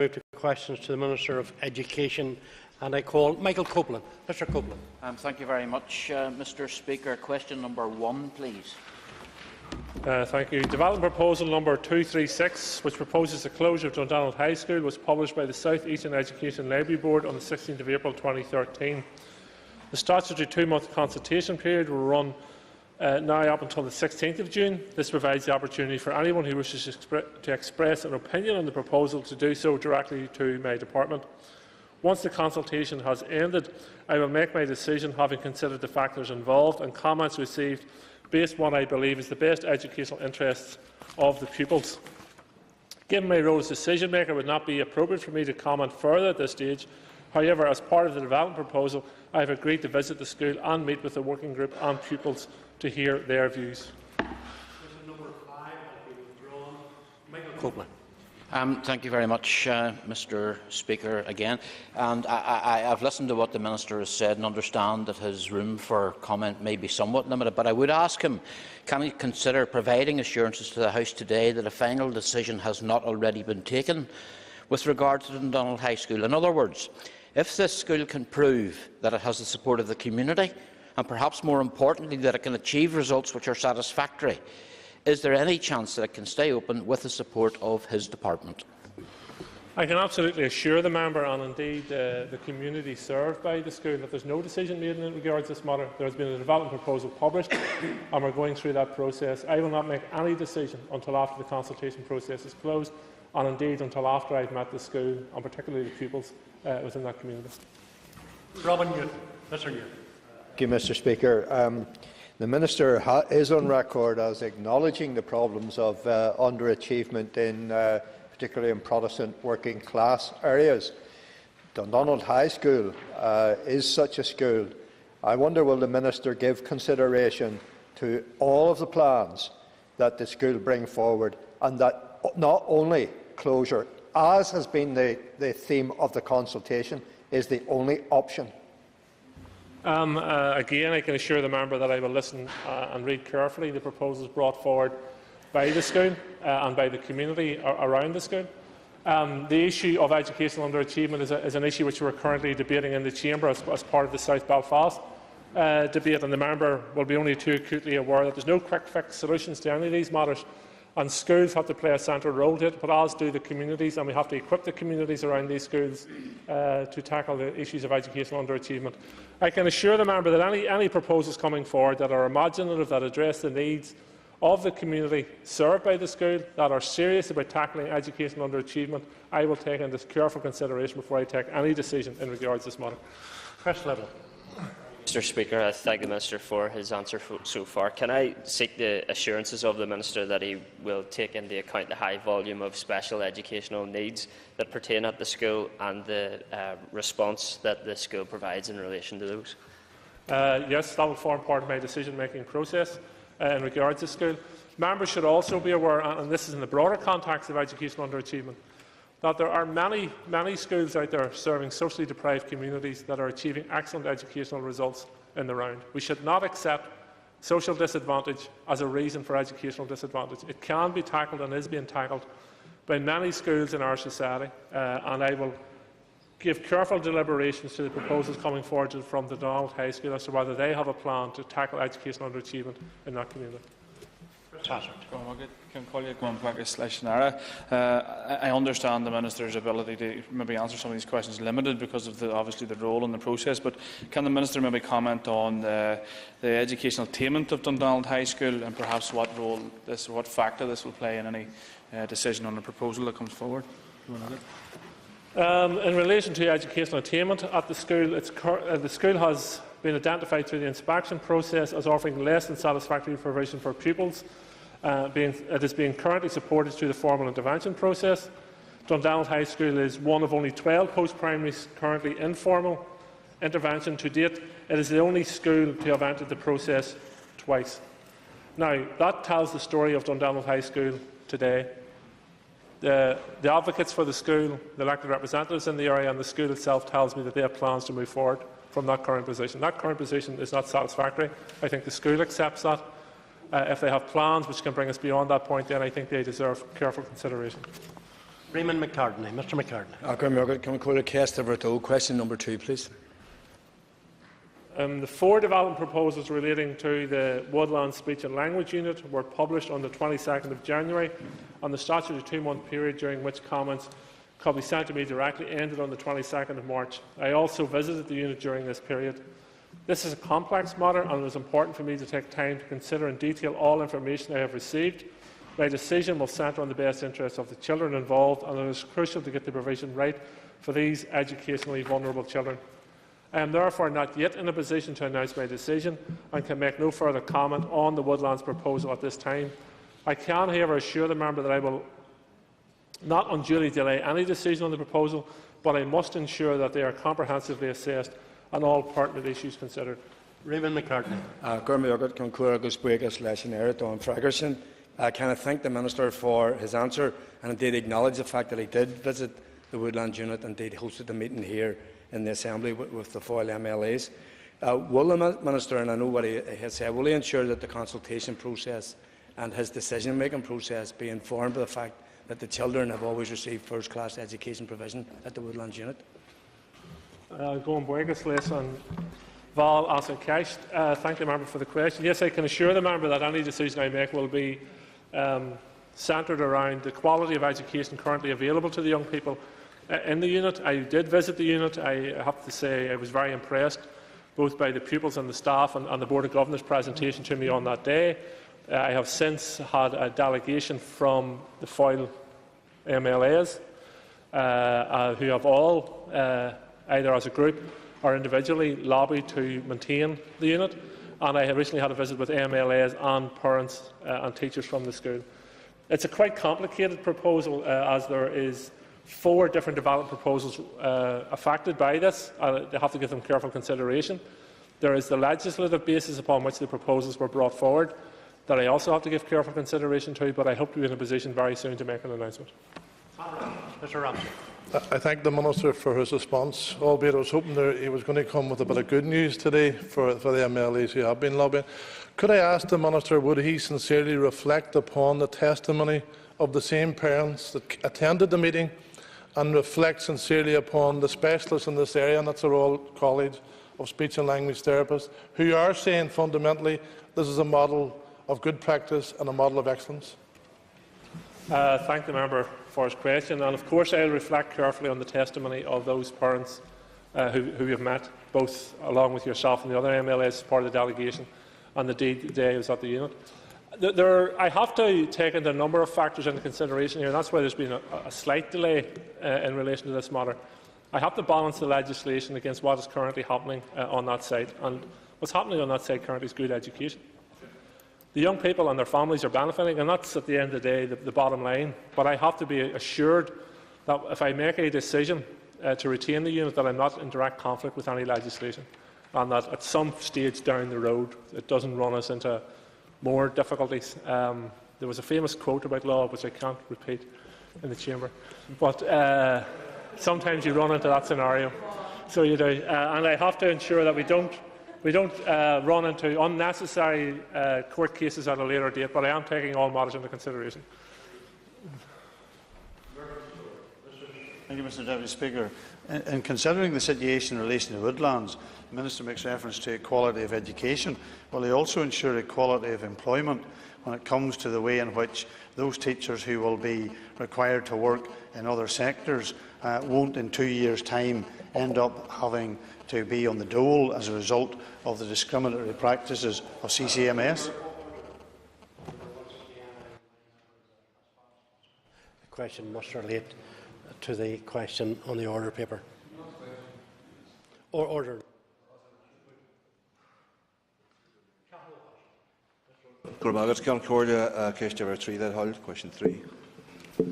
Move to questions to the Minister of Education, and I call Michael Copeland. Mr. Copeland. Thank you very much, Mr. Speaker. Question number 1, please. Thank you. Development proposal number 236, which proposes the closure of Dundonald High School, was published by the South Eastern Education Library Board on the 16th of April 2013. The statutory 2-month consultation period will run now up until the 16th of June. This provides the opportunity for anyone who wishes to express an opinion on the proposal to do so directly to my department. Once the consultation has ended, I will make my decision having considered the factors involved and comments received based on what I believe is the best educational interests of the pupils. Given my role as decision maker, it would not be appropriate for me to comment further at this stage. However, as part of the development proposal, I have agreed to visit the school and meet with the working group and pupils to hear their views. Thank you very much, Mr. Speaker, again. And I have listened to what the Minister has said and understand that his room for comment may be somewhat limited. But I would ask him, can he consider providing assurances to the House today that a final decision has not already been taken with regard to Dundonald High School? In other words, if this school can prove that it has the support of the community, and perhaps more importantly that it can achieve results which are satisfactory, is there any chance that it can stay open with the support of his department? I can absolutely assure the member, and indeed the community served by the school, that there is no decision made in regards to this matter. There has been a development proposal published and we are going through that process. I will not make any decision until after the consultation process is closed, and indeed until after I have met the school and particularly the pupils within that community. Robin Newton. Mr. Newton. Thank you, Mr. Speaker. The Minister is on record as acknowledging the problems of underachievement, particularly in Protestant working class areas. Dundonald High School is such a school. I wonder, will the Minister give consideration to all of the plans that the school bring forward, and that not only closure, as has been the theme of the consultation, is the only option? Again, I can assure the member that I will listen and read carefully the proposals brought forward by the school and by the community around the school. The issue of educational underachievement is an issue which we are currently debating in the Chamber as part of the South Belfast debate, and the member will be only too acutely aware that there is no quick fix solutions to any of these matters. And schools have to play a central role to it, but as do the communities, and we have to equip the communities around these schools to tackle the issues of educational underachievement. I can assure the member that any proposals coming forward that are imaginative, that address the needs of the community served by the school, that are serious about tackling educational underachievement, I will take into careful consideration before I take any decision in regards to this matter. Chris Little. Mr. Speaker, I thank the Minister for his answer so far. Can I seek the assurances of the Minister that he will take into account the high volume of special educational needs that pertain at the school and the response that the school provides in relation to those? Yes, that will form part of my decision-making process in regards to school. Members should also be aware, and this is in the broader context of educational underachievement, that there are many schools out there serving socially deprived communities that are achieving excellent educational results in the round. We should not accept social disadvantage as a reason for educational disadvantage. It can be tackled and is being tackled by many schools in our society, and I will give careful deliberations to the proposals coming forward from the Dundonald High School as to whether they have a plan to tackle educational underachievement in that community. I understand the Minister's ability to maybe answer some of these questions limited because of obviously the role in the process, but can the Minister maybe comment on the educational attainment of Dundonald High School and perhaps what factor this will play in any decision on the proposal that comes forward? In relation to educational attainment at the school, the school has been identified through the inspection process as offering less than satisfactory provision for pupils. It is being currently supported through the formal intervention process. Dundonald High School is one of only 12 post-primaries currently in formal intervention to date. It is the only school to have entered the process twice. Now, that tells the story of Dundonald High School today. The advocates for the school, the elected representatives in the area, and the school itself tells me that they have plans to move forward from that current position. That current position is not satisfactory. I think the school accepts that. If they have plans which can bring us beyond that point, then I think they deserve careful consideration. Raymond McCartney. Mr McCartney. Question number 2, please. The 4 development proposals relating to the Woodland Speech and Language Unit were published on the 22nd of January, and the statutory 2-month period during which comments could be sent to me directly ended on the 22nd of March. I also visited the unit during this period. This is a complex matter, and it was important for me to take time to consider in detail all information I have received. My decision will centre on the best interests of the children involved, and it is crucial to get the provision right for these educationally vulnerable children. I am therefore not yet in a position to announce my decision and can make no further comment on the Woodlands proposal at this time. I can, however, assure the member that I will not unduly delay any decision on the proposal, but I must ensure that they are comprehensively assessed and all pertinent issues considered. Raymond McCartney. Can I thank the Minister for his answer and indeed acknowledge the fact that he did visit the Woodland Unit and indeed hosted the meeting here in the Assembly with the Foyle MLAs. Will the Minister, and I know what he has said, will he ensure that the consultation process and his decision-making process be informed of the fact that the children have always received first-class education provision at the Woodland Unit? Going Boegas, and Val Asen-Cash. Thank the member for the question. Yes, I can assure the member that any decision I make will be centred around the quality of education currently available to the young people in the unit. I did visit the unit. I have to say I was very impressed both by the pupils and the staff and the Board of Governors' presentation to me on that day. I have since had a delegation from the Foyle MLAs who have all, either as a group or individually, lobbied to maintain the unit. And I have recently had a visit with MLAs and parents and teachers from the school. It's a quite complicated proposal as there is 4 different development proposals affected by this. They have to give them careful consideration. There is the legislative basis upon which the proposals were brought forward that I also have to give careful consideration to, but I hope to be in a position very soon to make an announcement. Mr Ramsey. I thank the Minister for his response, albeit I was hoping he was going to come with a bit of good news today for the MLAs who have been lobbying. Could I ask the Minister, would he sincerely reflect upon the testimony of the same parents that attended the meeting and reflect sincerely upon the specialists in this area, and that's the Royal College of Speech and Language Therapists, who are saying fundamentally this is a model of good practice and a model of excellence? Thank the member for his question, and of course I will reflect carefully on the testimony of those parents who we have met, both along with yourself and the other MLAs as part of the delegation, and the day I was at the unit. I have to take into a number of factors into consideration here, and that's why there's been a slight delay in relation to this matter. I have to balance the legislation against what is currently happening on that site, and what's happening on that site currently is good education. The young people and their families are benefiting, and that's at the end of the day the bottom line. But I have to be assured that if I make a decision to retain the unit, that I'm not in direct conflict with any legislation, and that at some stage down the road it doesn't run us into more difficulties. There was a famous quote about law, which I can't repeat in the chamber, but sometimes you run into that scenario. So you do, and I have to ensure that we don't run into unnecessary court cases at a later date, but I am taking all matters into consideration. Thank you, Mr Deputy Speaker. In considering the situation in relation to woodlands, the Minister makes reference to equality of education. Will he also ensure equality of employment when it comes to the way in which those teachers who will be required to work in other sectors won't in 2 years' time end up having to be on the dole as a result of the discriminatory practices of CCMS? The question must relate to the question on the order paper. Order. Question 3.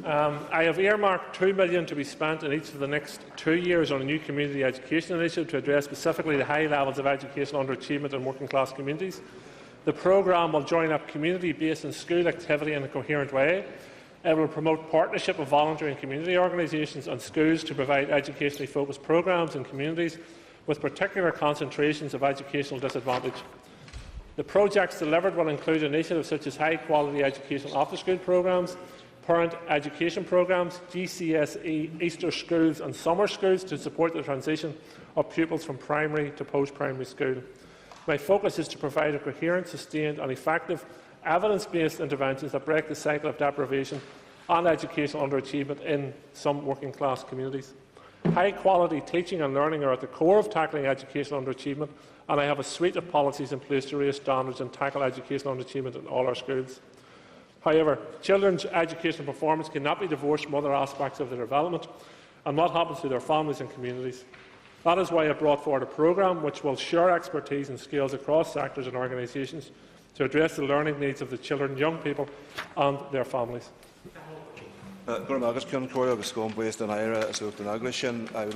I have earmarked £2 million to be spent in each of the next 2 years on a new community education initiative to address specifically the high levels of educational underachievement in working class communities. The programme will join up community-based and school activity in a coherent way. It will promote partnership of voluntary and community organisations and schools to provide educationally focused programmes in communities with particular concentrations of educational disadvantage. The projects delivered will include initiatives such as high-quality educational after-school programmes, parent education programmes, GCSE, Easter schools and summer schools to support the transition of pupils from primary to post-primary school. My focus is to provide a coherent, sustained and effective evidence-based interventions that break the cycle of deprivation and educational underachievement in some working-class communities. High-quality teaching and learning are at the core of tackling educational underachievement, and I have a suite of policies in place to raise standards and tackle educational underachievement in all our schools. However, children's educational performance cannot be divorced from other aspects of their development and what happens to their families and communities. That is why I brought forward a programme which will share expertise and skills across sectors and organisations to address the learning needs of the children, young people and their families. I would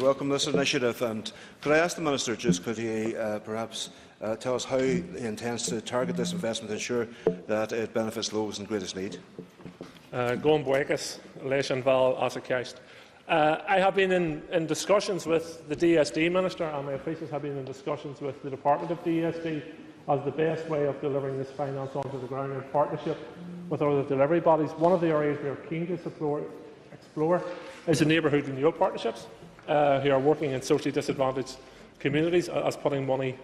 welcome this initiative, and could I ask the Minister, could he perhaps tell us how he intends to target this investment to ensure that it benefits those in greatest need? I have been in discussions with the DSD Minister, and my officials have been in discussions with the Department of DSD as the best way of delivering this finance onto the ground in partnership with other delivery bodies. One of the areas we are keen to explore is the neighbourhood renewal partnerships, who are working in socially disadvantaged communities as putting money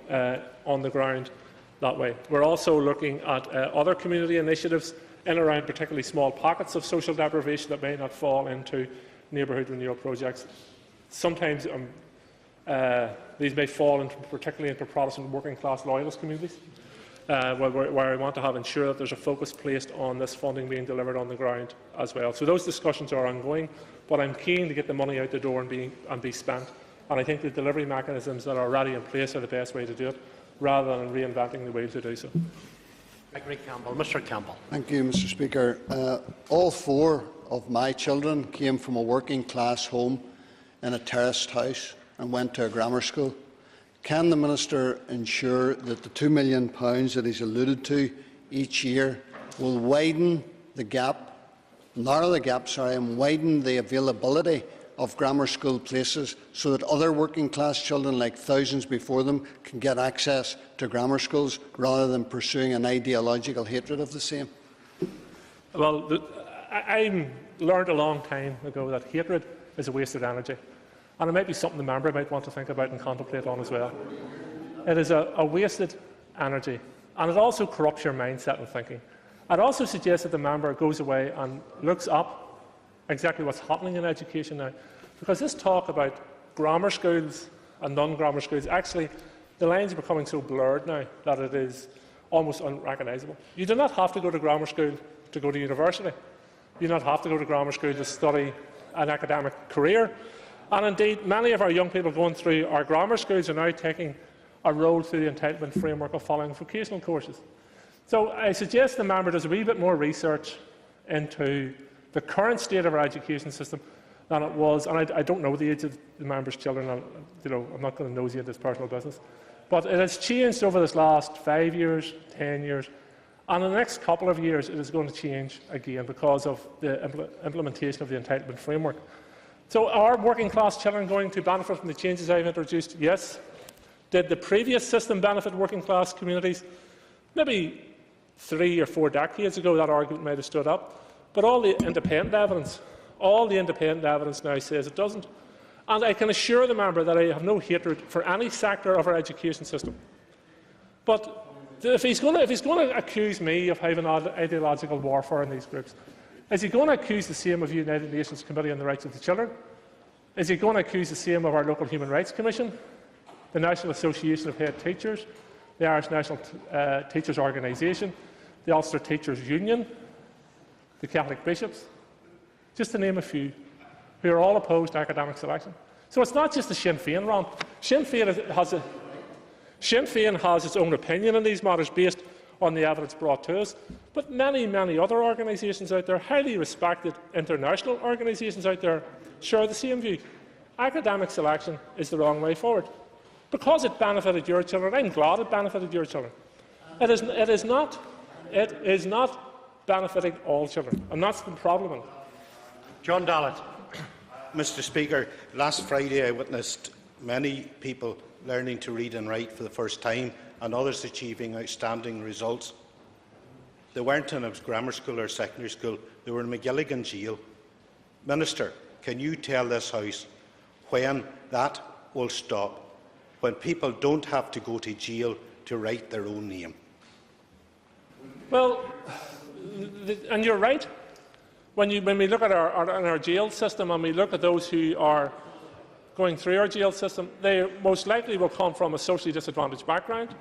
on the ground that way. We're also looking at other community initiatives in and around particularly small pockets of social deprivation that may not fall into neighbourhood renewal projects. Sometimes these may fall particularly into Protestant working-class loyalist communities, where I want to ensure that there's a focus placed on this funding being delivered on the ground as well. So those discussions are ongoing, but I'm keen to get the money out the door and be spent. And I think the delivery mechanisms that are already in place are the best way to do it, rather than reinventing the wheel to do so. Mr. Campbell. Thank you, Mr. Speaker. All four of my children came from a working-class home in a terraced house and went to a grammar school. Can the Minister ensure that the £2 million that he's alluded to each year will widen the gap, narrow the gap, and widen the availability of grammar school places so that other working-class children, like thousands before them, can get access to grammar schools rather than pursuing an ideological hatred of the same? Well, I learned a long time ago that hatred is a wasted energy. And it might be something the member might want to think about and contemplate on as well. It is a wasted energy, and it also corrupts your mindset and thinking. I'd also suggest that the member goes away and looks up exactly what's happening in education now, because this talk about grammar schools and non-grammar schools, actually the lines are becoming so blurred now that it is almost unrecognisable. You do not have to go to grammar school to go to university. You do not have to go to grammar school to study an academic career. And indeed, many of our young people going through our grammar schools are now taking a role through the entitlement framework of following vocational courses. So I suggest the member does a wee bit more research into the current state of our education system than it was. And I don't know the age of the member's children. I'm not going to nosy into his personal business. But it has changed over this last 5 years, 10 years. And in the next couple of years, it is going to change again because of the implementation of the entitlement framework. So are working-class children going to benefit from the changes I've introduced? Yes. Did the previous system benefit working-class communities? Maybe 3 or 4 decades ago, that argument might have stood up. But all the independent evidence now says it doesn't. And I can assure the member that I have no hatred for any sector of our education system. But if he's going to accuse me of having ideological warfare in these groups, is he going to accuse the same of the United Nations Committee on the Rights of the Children? Is he going to accuse the same of our local Human Rights Commission, the National Association of Head Teachers, the Irish National Teachers Organisation, the Ulster Teachers Union, the Catholic Bishops, just to name a few, who are all opposed to academic selection? So it's not just the Sinn Féin rant. Sinn Féin has its own opinion on these matters based on the evidence brought to us, but many, many other organisations out there, highly respected international organisations out there, share the same view. Academic selection is the wrong way forward. Because it benefited your children, I'm glad it benefited your children. It is not benefiting all children, and that's the problem. John O'Dowd. Mr. Speaker, last Friday I witnessed many people learning to read and write for the first time, and others achieving outstanding results. They weren't in a grammar school or secondary school. They were in McGilligan Jail. Minister, can you tell this House when that will stop, when people don't have to go to jail to write their own name? Well, and you're right. When we look at our jail system and we look at those who are going through our jail system, they most likely will come from a socially disadvantaged background.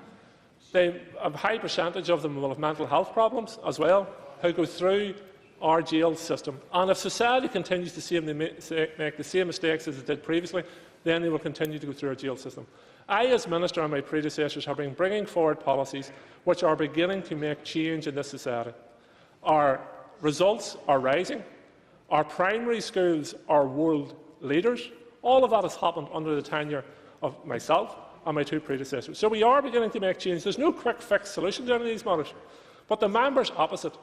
A high percentage of them will have mental health problems as well, who go through our jail system. And if society continues to make the same mistakes as it did previously, then they will continue to go through our jail system. I, as Minister, and my predecessors have been bringing forward policies which are beginning to make change in this society. Our results are rising. Our primary schools are world leaders. All of that has happened under the tenure of myself and my two predecessors. So we are beginning to make change. There's no quick fix solution to any of these matters. But the members opposite,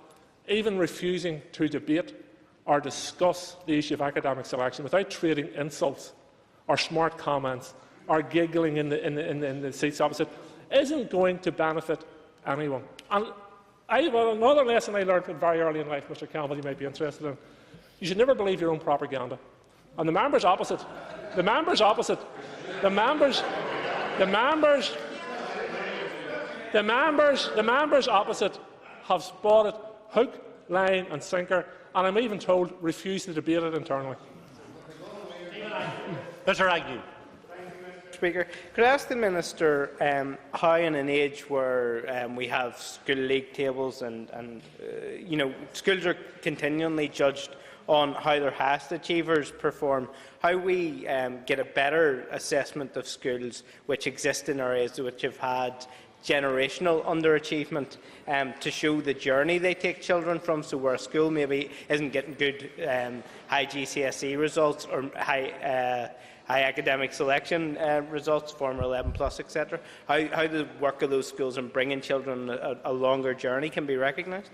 even refusing to debate or discuss the issue of academic selection without trading insults or smart comments or giggling in the seats opposite, isn't going to benefit anyone. And another lesson I learned very early in life, Mr. Campbell, you might be interested in, you should never believe your own propaganda. And the members opposite have spotted hook, line and sinker, and I'm even told refuse to debate it internally. Mr. Agnew. Speaker, could I ask the Minister how, in an age where we have school league tables and schools are continually judged on how their highest achievers perform, how we get a better assessment of schools which exist in areas which have had generational underachievement to show the journey they take children from, so where a school maybe isn't getting good high GCSE results or high academic selection results, former 11+, etc. How the work of those schools in bringing children a longer journey can be recognised?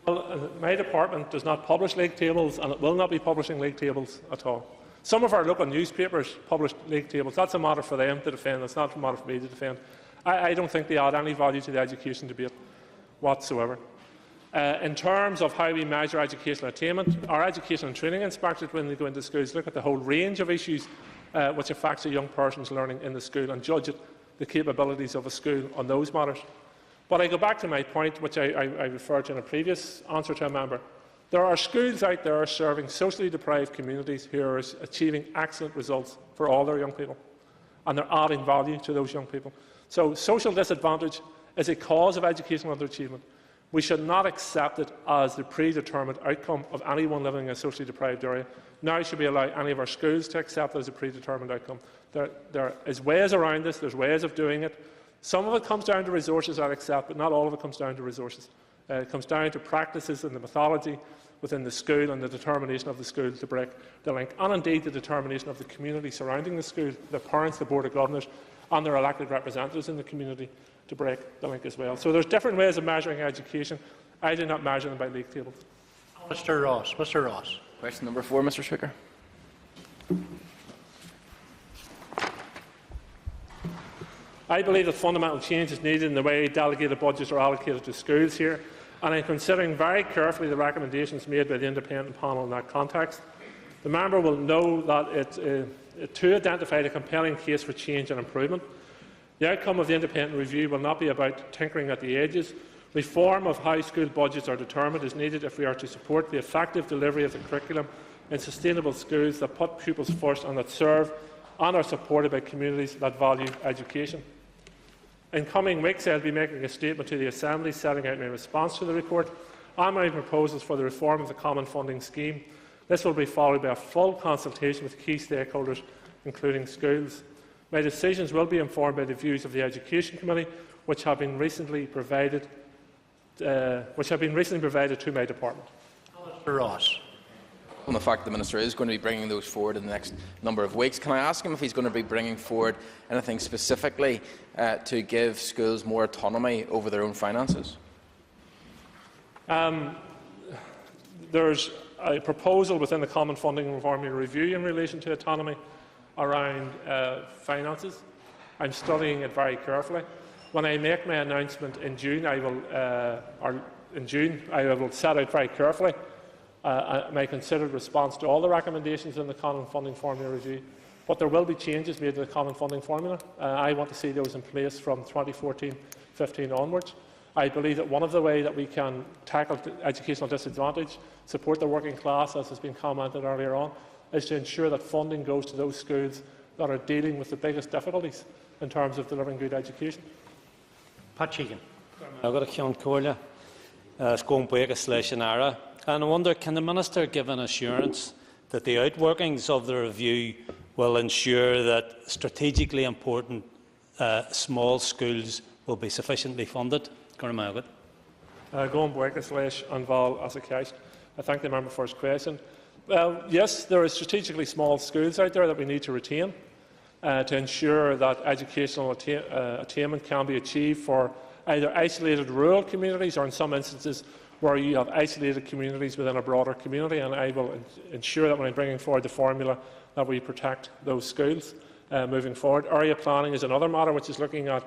Well, my department does not publish league tables, and it will not be publishing league tables at all. Some of our local newspapers publish league tables. That's a matter for them to defend. It's not a matter for me to defend. I don't think they add any value to the education debate whatsoever. In terms of how we measure educational attainment, our education and training inspectors, when they go into schools, look at the whole range of issues which affects a young person's learning in the school and judge the capabilities of a school on those matters. But I go back to my point, which I referred to in a previous answer to a member. There are schools out there serving socially deprived communities who are achieving excellent results for all their young people, and they're adding value to those young people. So social disadvantage is a cause of educational underachievement. We should not accept it as the predetermined outcome of anyone living in a socially deprived area. Now should we allow any of our schools to accept it as a predetermined outcome. There is ways around this, there's ways of doing it. Some of it comes down to resources, I accept, but not all of it comes down to resources. It comes down to practices and the methodology within the school and the determination of the school to break the link, and indeed the determination of the community surrounding the school, the parents, the Board of Governors and their elected representatives in the community to break the link as well. So there's different ways of measuring education. I do not measure them by league tables. Mr. Ross. Mr. Ross. Question number 4, Mr. Speaker. I believe that fundamental change is needed in the way delegated budgets are allocated to schools here, and I am considering very carefully the recommendations made by the independent panel in that context. The member will know that to identify a compelling case for change and improvement. The outcome of the independent review will not be about tinkering at the edges. Reform of how school budgets are determined is needed if we are to support the effective delivery of the curriculum in sustainable schools that put pupils first and that serve and are supported by communities that value education. In coming weeks, I will be making a statement to the Assembly setting out my response to the report and my proposals for the reform of the common funding scheme. This will be followed by a full consultation with key stakeholders, including schools. My decisions will be informed by the views of the Education Committee, which have been recently provided to my department. Mr. Ross. On the fact the Minister is going to be bringing those forward in the next number of weeks, can I ask him if he's going to be bringing forward anything specifically to give schools more autonomy over their own finances? There's a proposal within the Common Funding Reform Review in relation to autonomy around finances. I'm studying it very carefully. When I make my announcement in June, I will, or in June, I will set out very carefully my considered response to all the recommendations in the Common Funding Formula review. But there will be changes made to the Common Funding Formula. I want to see those in place from 2014-15 onwards. I believe that one of the ways that we can tackle educational disadvantage, support the working class, as has been commented earlier on, is to ensure that funding goes to those schools that are dealing with the biggest difficulties in terms of delivering good education. Pat Sheehan. And I wonder, can the Minister give an assurance that the outworkings of the review will ensure that strategically important small schools will be sufficiently funded? I thank the member for his question. Yes, there are strategically small schools out there that we need to retain to ensure that educational attainment can be achieved for either isolated rural communities or, in some instances, where you have isolated communities within a broader community. And I will ensure that when I'm bringing forward the formula that we protect those schools moving forward. Area planning is another matter which is looking at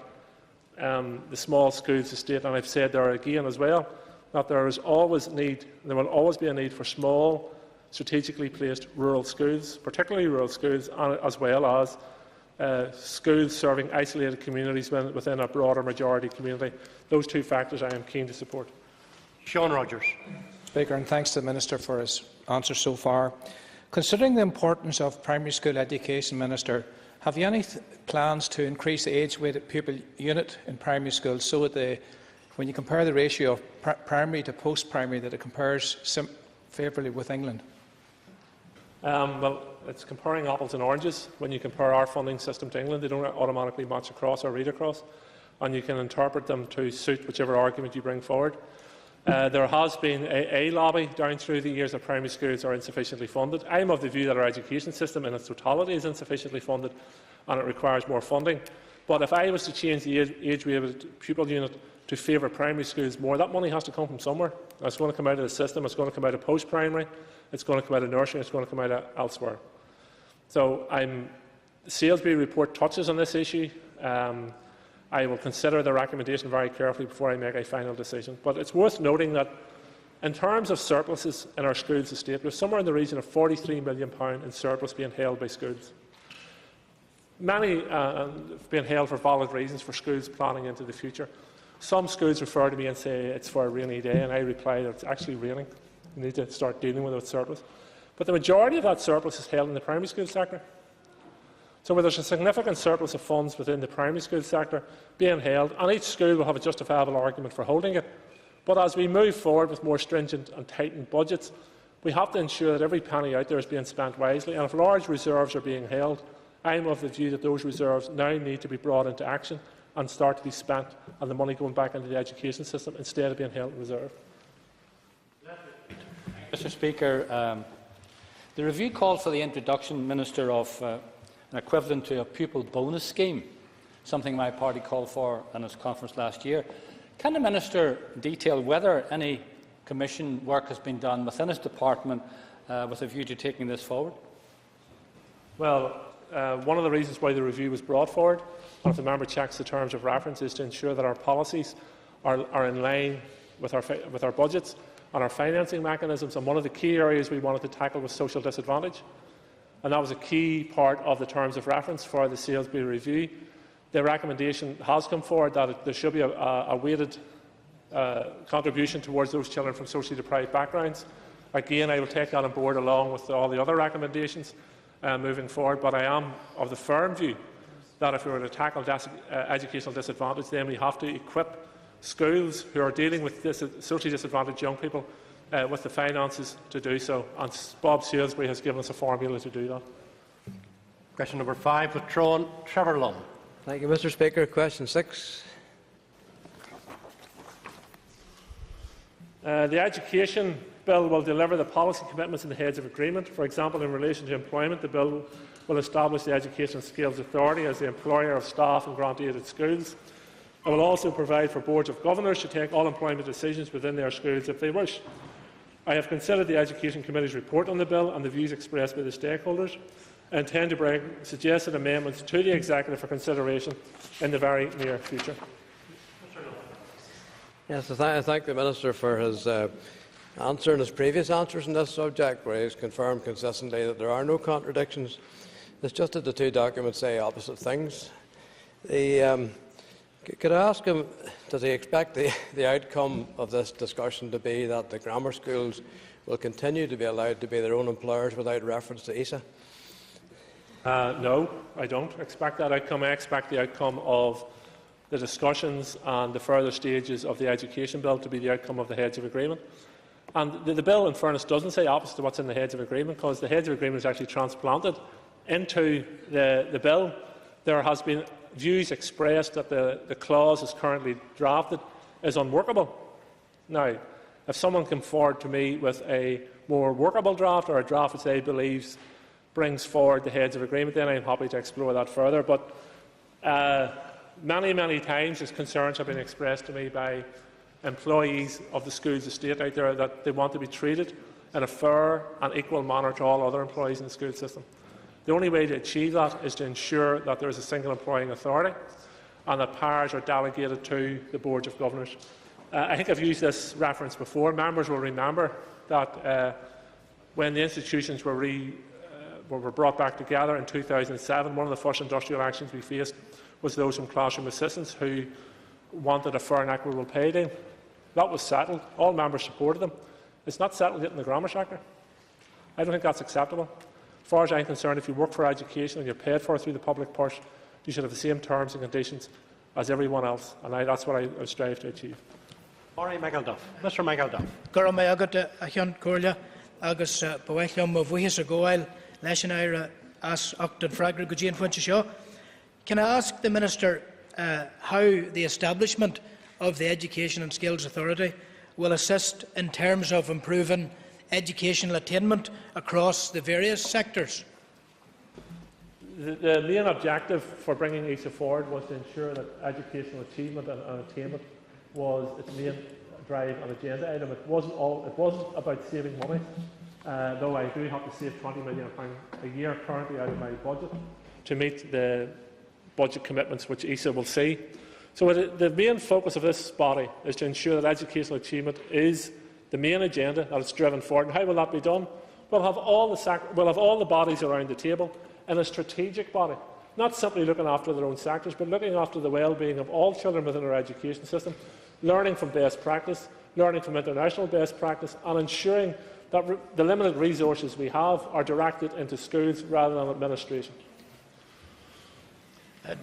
the small schools estate, and I've said there again as well that there will always be a need for small, strategically placed rural schools, particularly rural schools, as well as schools serving isolated communities within a broader majority community. Those two factors I am keen to support. Sean Rogers. Speaker, and thanks to the Minister for his answer so far. Considering the importance of primary school education, Minister, have you any plans to increase the age-weighted pupil unit in primary schools so that when you compare the ratio of primary to post-primary, that it compares favourably with England? Well, it's comparing apples and oranges. When you compare our funding system to England, they don't automatically match across or read across, and you can interpret them to suit whichever argument you bring forward. There has been a lobby down through the years that primary schools are insufficiently funded. I am of the view that our education system in its totality is insufficiently funded and it requires more funding. But if I was to change the age-weighted pupil unit to favour primary schools more, that money has to come from somewhere. It's going to come out of the system, it's going to come out of post-primary, it's going to come out of nursery, it's going to come out of elsewhere. So the Salisbury report touches on this issue. I will consider the recommendation very carefully before I make a final decision. But it's worth noting that in terms of surpluses in our schools estate, there's somewhere in the region of £43 million in surplus being held by schools. Many being held for valid reasons for schools planning into the future. Some schools refer to me and say it's for a rainy day, and I reply that it's actually raining. You need to start dealing with its surplus. But the majority of that surplus is held in the primary school sector. So where there's a significant surplus of funds within the primary school sector being held, and each school will have a justifiable argument for holding it. But as we move forward with more stringent and tightened budgets, we have to ensure that every penny out there is being spent wisely. And if large reserves are being held, I am of the view that those reserves now need to be brought into action and start to be spent, and the money going back into the education system instead of being held in reserve. Mr. Speaker, the review called for the introduction, Minister, of an equivalent to a pupil bonus scheme, something my party called for in its conference last year. Can the Minister detail whether any Commission work has been done within his department with a view to taking this forward? Well, one of the reasons why the review was brought forward, and if the member checks the terms of reference, is to ensure that our policies are in line with our budgets and our financing mechanisms. And one of the key areas we wanted to tackle was social disadvantage. And that was a key part of the terms of reference for the Salisbury review. The recommendation has come forward that there should be a weighted contribution towards those children from socially deprived backgrounds. Again, I will take that on board along with all the other recommendations moving forward, but I am of the firm view that if we were to tackle educational disadvantage, then we have to equip schools who are dealing with socially disadvantaged young people with the finances to do so, and Bob Salisbury has given us a formula to do that. Question number 5, withdrawn. Trevor Lunn. Thank you, Mr. Speaker. Question 6. The Education Bill will deliver the policy commitments in the Heads of Agreement. For example, in relation to employment, the Bill will establish the Education Skills Authority as the employer of staff in grant-aided schools. It will also provide for boards of governors to take all employment decisions within their schools if they wish. I have considered the Education Committee's report on the bill and the views expressed by the stakeholders. I intend to bring suggested amendments to the Executive for consideration in the very near future. Yes, I thank the Minister for his answer and his previous answers on this subject, where he has confirmed consistently that there are no contradictions. It's just that the two documents say opposite things. Could I ask him, does he expect the outcome of this discussion to be that the grammar schools will continue to be allowed to be their own employers without reference to ISA? No, I don't expect that outcome. I expect the outcome of the discussions and the further stages of the education bill to be the outcome of the Heads of Agreement. And the bill, in fairness, doesn't say opposite to what's in the Heads of Agreement, because the Heads of Agreement is actually transplanted into the bill. There has been views expressed that the clause as currently drafted is unworkable. Now, if someone came forward to me with a more workable draft, or a draft which they believe brings forward the Heads of Agreement, then I am happy to explore that further. But many times these concerns have been expressed to me by employees of the schools estate out there, that they want to be treated in a fair and equal manner to all other employees in the school system. The only way to achieve that is to ensure that there is a single employing authority and that powers are delegated to the boards of governors. I think I've used this reference before. Members will remember that when the institutions were brought back together in 2007, one of the first industrial actions we faced was those from classroom assistants who wanted a fair and equitable pay deal. That was settled. All members supported them. It's not settled yet in the grammar sector. I don't think that's acceptable. As far as I'm concerned, if you work for education and you're paid for it through the public purse, you should have the same terms and conditions as everyone else, and that's what I strive to achieve. Mr. Michael Duff. Can I ask the Minister how the establishment of the Education and Skills Authority will assist in terms of improving educational attainment across the various sectors? The main objective for bringing ISA forward was to ensure that educational achievement and attainment was its main drive and agenda item. It wasn't about saving money, though I do have to save £20 million a year currently out of my budget to meet the budget commitments which ISA will see. So the main focus of this body is to ensure that educational achievement is the main agenda, that it's driven forward. And how will that be done? We'll have all the bodies around the table in a strategic body, not simply looking after their own sectors, but looking after the well-being of all children within our education system, learning from best practice, learning from international best practice, and ensuring that the limited resources we have are directed into schools rather than administration.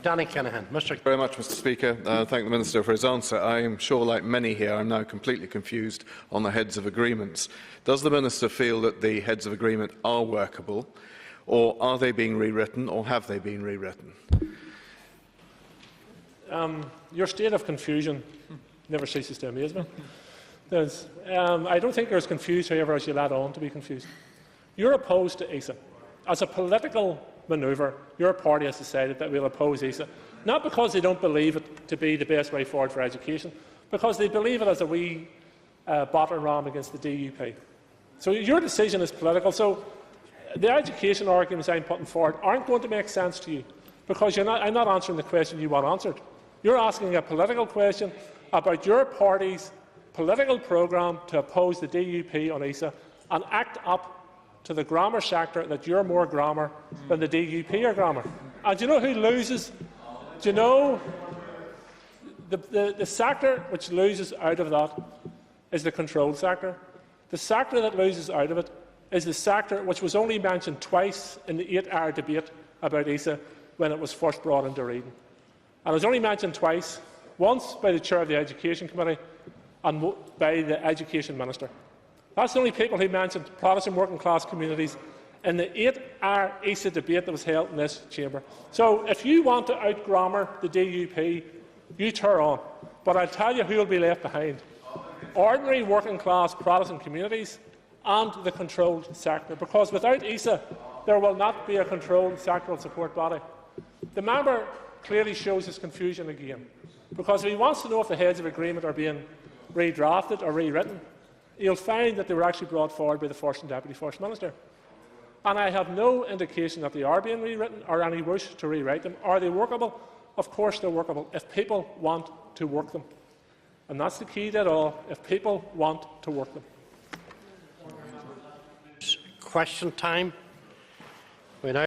Danny Kinahan. Thank you very much, Mr. Speaker. Thank the Minister for his answer. I am sure, like many here, I'm now completely confused on the Heads of Agreements. Does the Minister feel that the Heads of Agreement are workable, or are they being rewritten, or have they been rewritten? Your state of confusion never ceases to amaze me. I don't think you're as confused, however, as you led on to be confused. You're opposed to ISA. As a political manoeuvre, your party has decided that we'll oppose ISA, not because they don't believe it to be the best way forward for education, because they believe it as a wee battering ram against the DUP. So your decision is political. So the education arguments I'm putting forward aren't going to make sense to you, because I'm not answering the question you want answered. You're asking a political question about your party's political programme to oppose the DUP on ISA and act up to the grammar sector that you're more grammar than the DUP are grammar. And do you know who loses? Do you know the sector which loses out of that is the controlled sector. The sector that loses out of it is the sector which was only mentioned twice in the 8-hour debate about ISA when it was first brought into reading. And it was only mentioned twice, once by the Chair of the Education Committee and by the Education Minister. That's the only people who mentioned Protestant working class communities in the 8-hour ISA debate that was held in this chamber. So if you want to out-grammar the DUP, you turn on. But I'll tell you who will be left behind. Ordinary working class Protestant communities and the controlled sector. Because without ISA, there will not be a controlled sectoral support body. The member clearly shows his confusion again. Because if he wants to know if the Heads of Agreement are being redrafted or rewritten, you'll find that they were actually brought forward by the First and Deputy First Minister. And I have no indication that they are being rewritten or any wish to rewrite them. Are they workable? Of course they're workable, if people want to work them. And that's the key to it all, if people want to work them. Question time. We now